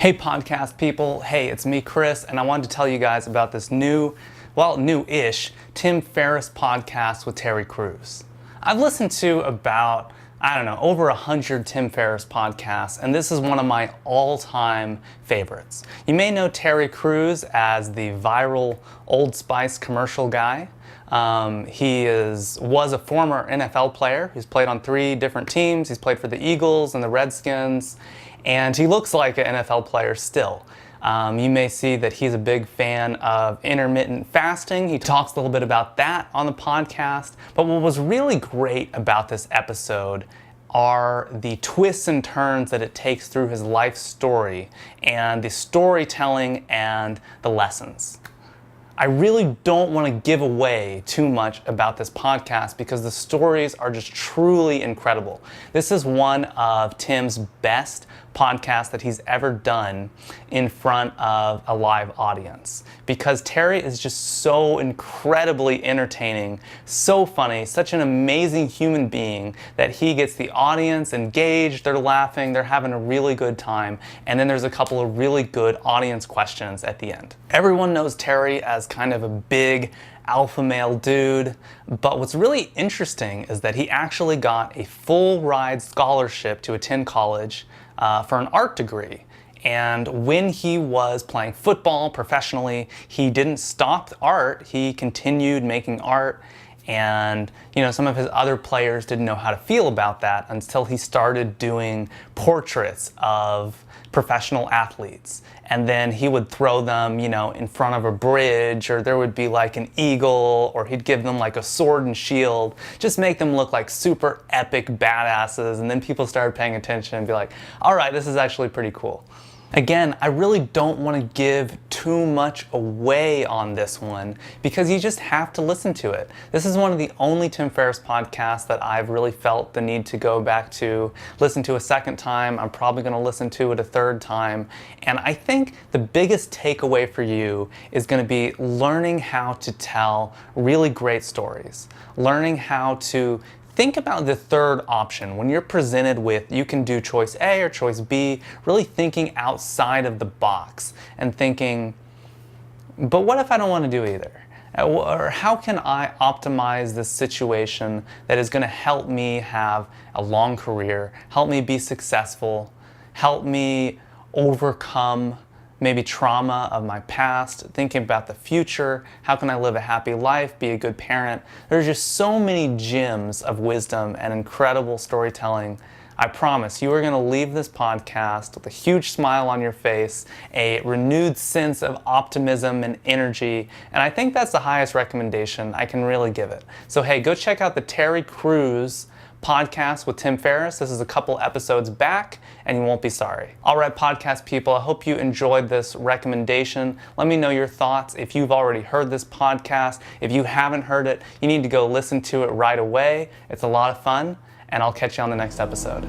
Hey podcast people, hey, it's me Chris, and I wanted to tell you guys about this new-ish Tim Ferriss podcast with Terry Crews. I've listened to about, over 100 Tim Ferriss podcasts, and this is one of my all-time favorites. You may know Terry Crews as the viral Old Spice commercial guy. He was a former NFL player. He's played on 3 different teams. He's played for the Eagles and the Redskins, and he looks like an NFL player still. You may see that he's a big fan of intermittent fasting. He talks a little bit about that on the podcast. But what was really great about this episode are the twists and turns that it takes through his life story and the storytelling and the lessons. I really don't want to give away too much about this podcast because the stories are just truly incredible. This is one of Tim's best podcasts that he's ever done in front of a live audience because Terry is just so incredibly entertaining, so funny, such an amazing human being that he gets the audience engaged, they're laughing, they're having a really good time, and then there's a couple of really good audience questions at the end. Everyone knows Terry as kind of a big alpha male dude, but what's really interesting is that he actually got a full ride scholarship to attend college for an art degree. And when he was playing football professionally, he didn't stop art, he continued making art. And some of his other players didn't know how to feel about that until he started doing portraits of professional athletes. And then he would throw them, in front of a bridge, or there would be like an eagle, or he'd give them like a sword and shield, just make them look like super epic badasses. And then people started paying attention and be like, all right, this is actually pretty cool. Again, I really don't want to give too much away on this one because you just have to listen to it. This is one of the only Tim Ferriss podcasts that I've really felt the need to go back to, listen to a second time. I'm probably going to listen to it a third time. And I think the biggest takeaway for you is going to be learning how to tell really great stories, learning how to think about the third option. When you're presented with, you can do choice A or choice B, really thinking outside of the box and thinking, but what if I don't want to do either? Or how can I optimize this situation that is going to help me have a long career, help me be successful, help me overcome maybe trauma of my past, thinking about the future, how can I live a happy life, be a good parent. There's just so many gems of wisdom and incredible storytelling. I promise you are going to leave this podcast with a huge smile on your face, a renewed sense of optimism and energy, and I think that's the highest recommendation I can really give it. So hey, go check out the Terry Crews podcast with Tim Ferriss. This is a couple episodes back and you won't be sorry. All right, podcast people, I hope you enjoyed this recommendation. Let me know your thoughts. If you've already heard this podcast, if you haven't heard it, you need to go listen to it right away. It's a lot of fun, and I'll catch you on the next episode.